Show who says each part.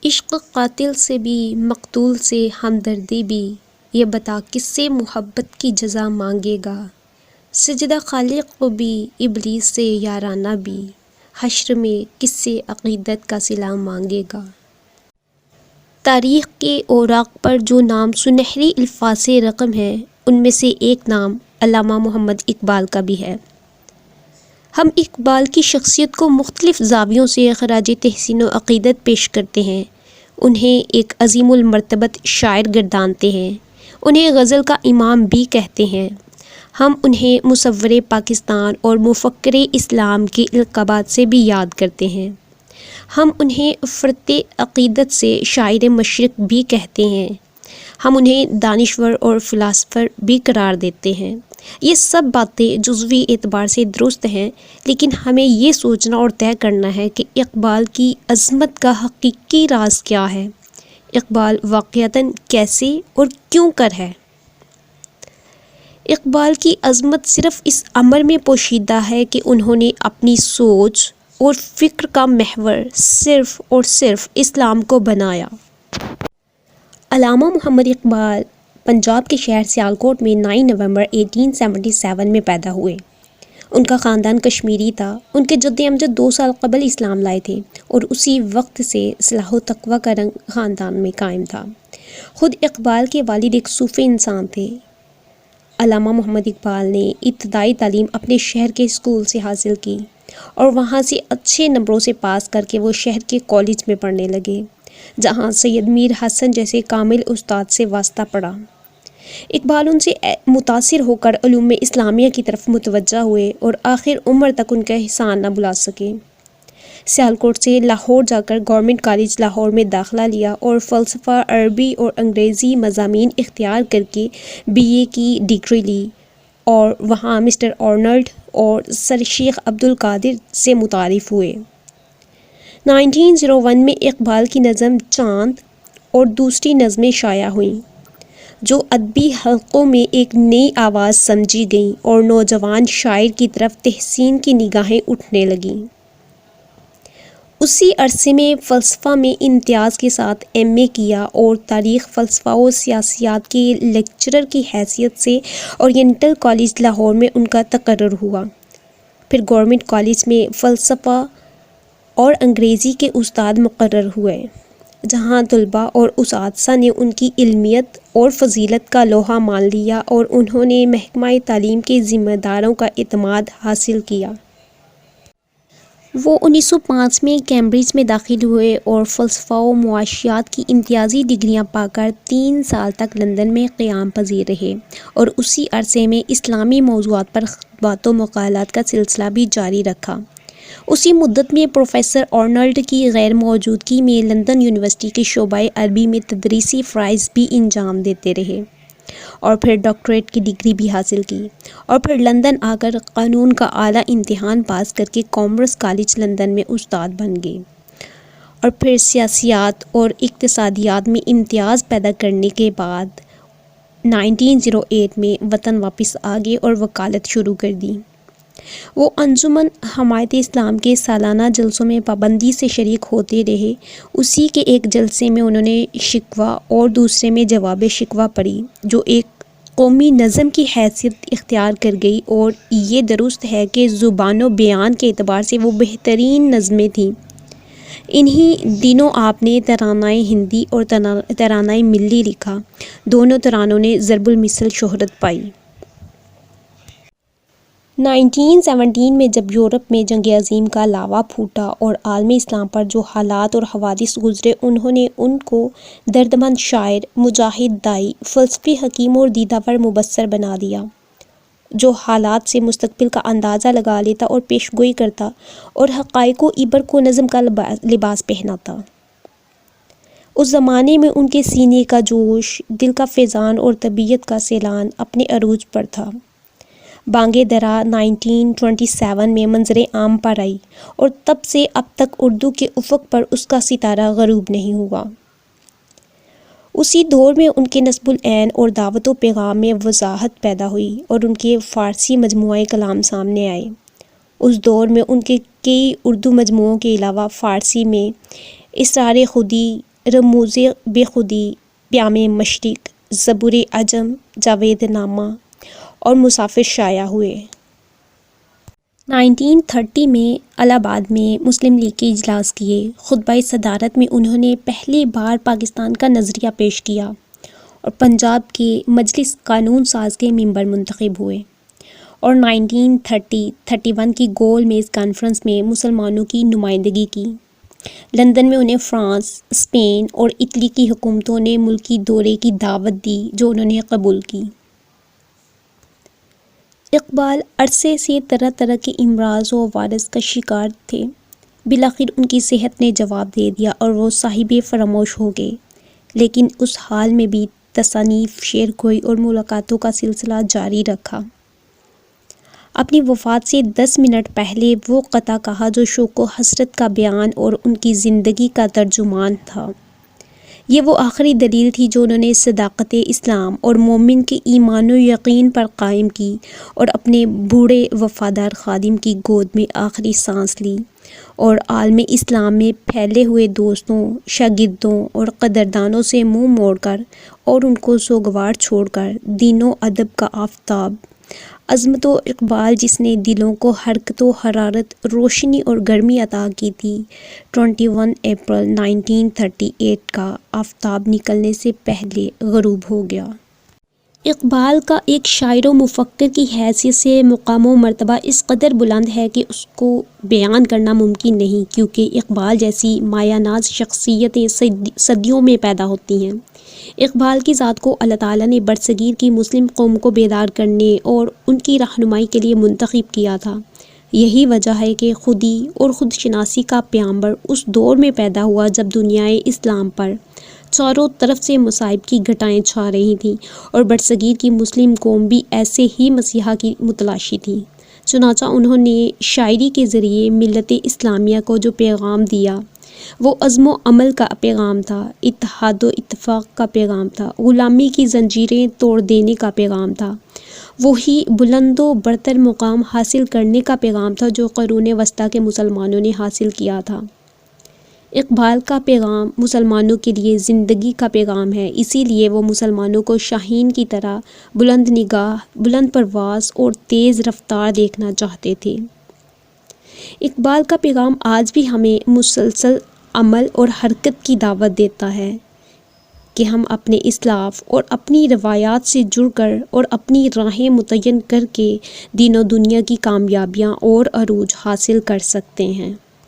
Speaker 1: عشق قاتل سے بھی مقتول سے ہمدردی بھی، یہ بتا کس سے محبت کی جزا مانگے گا۔ سجدہ خالق کو بھی ابلیس سے یارانہ بھی، حشر میں کس سے عقیدت کا صلہ مانگے گا۔ تاریخ کے اوراق پر جو نام سنہری الفاظ سے رقم ہیں، ان میں سے ایک نام علامہ محمد اقبال کا بھی ہے۔ ہم اقبال کی شخصیت کو مختلف زاویوں سے خراج تحسین و عقیدت پیش کرتے ہیں، انہیں ایک عظیم المرتبت شاعر گردانتے ہیں، انہیں غزل کا امام بھی کہتے ہیں۔ ہم انہیں مصور پاکستان اور مفکر اسلام کے القابات سے بھی یاد کرتے ہیں۔ ہم انہیں فرت عقیدت سے شاعر مشرق بھی کہتے ہیں۔ ہم انہیں دانشور اور فلاسفر بھی قرار دیتے ہیں۔ یہ سب باتیں جزوی اعتبار سے درست ہیں، لیکن ہمیں یہ سوچنا اور طے کرنا ہے کہ اقبال کی عظمت کا حقیقی راز کیا ہے، اقبال واقعتاً کیسے اور کیوں کر ہے۔ اقبال کی عظمت صرف اس امر میں پوشیدہ ہے کہ انہوں نے اپنی سوچ اور فکر کا محور صرف اور صرف اسلام کو بنایا۔ علامہ محمد اقبال پنجاب کے شہر سیالکوٹ میں 9 نومبر 1877 میں پیدا ہوئے۔ ان کا خاندان کشمیری تھا۔ ان کے جد امجد 2 سال قبل اسلام لائے تھے اور اسی وقت سے صلاح و تقویٰ کا رنگ خاندان میں قائم تھا۔ خود اقبال کے والد ایک صوفی انسان تھے۔ علامہ محمد اقبال نے ابتدائی تعلیم اپنے شہر کے اسکول سے حاصل کی اور وہاں سے اچھے نمبروں سے پاس کر کے وہ شہر کے کالج میں پڑھنے لگے، جہاں سید میر حسن جیسے کامل استاد سے واسطہ پڑا۔ اقبال ان سے متاثر ہو کر علوم اسلامیہ کی طرف متوجہ ہوئے اور آخر عمر تک ان کا احسان نہ بھلا سکے۔ سیالکوٹ سے لاہور جا کر گورنمنٹ کالج لاہور میں داخلہ لیا اور فلسفہ، عربی اور انگریزی مضامین اختیار کر کے BA کی ڈگری لی اور وہاں مسٹر آرنلڈ اور سر شیخ عبد القادر سے متعارف ہوئے۔ 1901 میں اقبال کی نظم چاند اور دوسری نظمیں شائع ہوئیں، جو ادبی حلقوں میں ایک نئی آواز سمجھی گئیں اور نوجوان شاعر کی طرف تحسین کی نگاہیں اٹھنے لگیں۔ اسی عرصے میں فلسفہ میں امتیاز کے ساتھ MA کیا اور تاریخ، فلسفہ و سیاسیات کے لیکچرر کی حیثیت سے اورینٹل کالج لاہور میں ان کا تقرر ہوا۔ پھر گورنمنٹ کالج میں فلسفہ اور انگریزی کے استاد مقرر ہوئے، جہاں طلباء اور اساتذہ نے ان کی علمیت اور فضیلت کا لوہا مان لیا اور انہوں نے محکمہ تعلیم کے ذمہ داروں کا اعتماد حاصل کیا۔ وہ 1905 میں کیمبرج میں داخل ہوئے اور فلسفہ و معاشیات کی امتیازی ڈگریاں پا کر 3 سال تک لندن میں قیام پذیر رہے اور اسی عرصے میں اسلامی موضوعات پر خطبات و مقالات کا سلسلہ بھی جاری رکھا۔ اسی مدت میں پروفیسر آرنلڈ کی غیر موجودگی میں لندن یونیورسٹی کے شعبہ عربی میں تدریسی فرائض بھی انجام دیتے رہے اور پھر ڈاکٹریٹ کی ڈگری بھی حاصل کی اور پھر لندن آ کر قانون کا اعلیٰ امتحان پاس کر کے کامرس کالج لندن میں استاد بن گئے اور پھر سیاسیات اور اقتصادیات میں امتیاز پیدا کرنے کے بعد 1908 میں وطن واپس آ گئے اور وکالت شروع کر دی۔ وہ انجمن حمایت اسلام کے سالانہ جلسوں میں پابندی سے شریک ہوتے رہے۔ اسی کے ایک جلسے میں انہوں نے شکوہ اور دوسرے میں جواب شکوہ پڑھی، جو ایک قومی نظم کی حیثیت اختیار کر گئی، اور یہ درست ہے کہ زبان و بیان کے اعتبار سے وہ بہترین نظمیں تھیں۔ انہی دنوں آپ نے ترانۂ ہندی اور ترانۂ ملی لکھا۔ دونوں ترانوں نے ضرب المثل شہرت پائی۔ 1917 میں جب یورپ میں جنگ عظیم کا لاوا پھوٹا اور عالم اسلام پر جو حالات اور حوادث گزرے، انہوں نے ان کو دردمند شاعر، مجاہد، داعی، فلسفی، حکیم اور دیدہ ور مبصر بنا دیا، جو حالات سے مستقبل کا اندازہ لگا لیتا اور پیش گوئی کرتا اور حقائق و عبر کو نظم کا لباس پہناتا۔ اس زمانے میں ان کے سینے کا جوش، دل کا فیضان اور طبیعت کا سیلان اپنے عروج پر تھا۔ بانگ درا 1927 میں منظر عام پر آئی اور تب سے اب تک اردو کے افق پر اس کا ستارہ غروب نہیں ہوا۔ اسی دور میں ان کے نصب العین اور دعوت و پیغام میں وضاحت پیدا ہوئی اور ان کے فارسی مجموعہ کلام سامنے آئے۔ اس دور میں ان کے کئی اردو مجموعوں کے علاوہ فارسی میں اسرار خودی، رموز بے خودی، پیام مشرق، زبور عجم، جاوید نامہ اور مسافر شائع ہوئے۔ 1930 میں الہ آباد میں مسلم لیگ کے اجلاس کیے۔ خطبہ صدارت میں انہوں نے پہلی بار پاکستان کا نظریہ پیش کیا اور پنجاب کے مجلس قانون ساز کے ممبر منتخب ہوئے، اور 1931 کی گول میز کانفرنس میں مسلمانوں کی نمائندگی کی۔ لندن میں انہیں فرانس، اسپین اور اٹلی کی حکومتوں نے ملکی دورے کی دعوت دی، جو انہوں نے قبول کی۔ اقبال عرصے سے طرح طرح کے امراض و عوارض کا شکار تھے۔ بالآخر ان کی صحت نے جواب دے دیا اور وہ صاحب فراموش ہو گئے، لیکن اس حال میں بھی تصانیف، شعر گوئی اور ملاقاتوں کا سلسلہ جاری رکھا۔ اپنی وفات سے 10 منٹ پہلے وہ قطعہ کہا جو شوق و حسرت کا بیان اور ان کی زندگی کا ترجمان تھا۔ یہ وہ آخری دلیل تھی جو انہوں نے صداقت اسلام اور مومن کے ایمان و یقین پر قائم کی اور اپنے بوڑھے وفادار خادم کی گود میں آخری سانس لی، اور عالم اسلام میں پھیلے ہوئے دوستوں، شاگردوں اور قدردانوں سے منہ موڑ کر اور ان کو سوگوار چھوڑ کر دین و ادب کا آفتاب، عظمت و اقبال جس نے دلوں کو حرکت و حرارت، روشنی اور گرمی عطا کی تھی، 21 اپریل 1938 کا آفتاب نکلنے سے پہلے غروب ہو گیا۔ اقبال کا ایک شاعر و مفکر کی حیثیت سے مقام و مرتبہ اس قدر بلند ہے کہ اس کو بیان کرنا ممکن نہیں، کیونکہ اقبال جیسی مایہ ناز شخصیتیں صدیوں میں پیدا ہوتی ہیں۔ اقبال کی ذات کو اللہ تعالیٰ نے برصغیر کی مسلم قوم کو بیدار کرنے اور ان کی رہنمائی کے لیے منتخب کیا تھا۔ یہی وجہ ہے کہ خودی اور خود شناسی کا پیغمبر اس دور میں پیدا ہوا جب دنیائے اسلام پر چاروں طرف سے مصائب کی گھٹائیں چھا رہی تھیں، اور برصغیر کی مسلم قوم بھی ایسے ہی مسیحا کی متلاشی تھی۔ چنانچہ انہوں نے شاعری کے ذریعے ملت اسلامیہ کو جو پیغام دیا، وہ عزم و عمل کا پیغام تھا، اتحاد و اتفاق کا پیغام تھا، غلامی کی زنجیریں توڑ دینے کا پیغام تھا، وہی بلند و برتر مقام حاصل کرنے کا پیغام تھا جو قرون وسطیٰ کے مسلمانوں نے حاصل کیا تھا۔ اقبال کا پیغام مسلمانوں کے لیے زندگی کا پیغام ہے، اسی لیے وہ مسلمانوں کو شاہین کی طرح بلند نگاہ، بلند پرواز اور تیز رفتار دیکھنا چاہتے تھے۔ اقبال کا پیغام آج بھی ہمیں مسلسل عمل اور حرکت کی دعوت دیتا ہے کہ ہم اپنے اسلاف اور اپنی روایات سے جڑ کر اور اپنی راہیں متعین کر کے دین و دنیا کی کامیابیاں اور عروج حاصل کر سکتے ہیں۔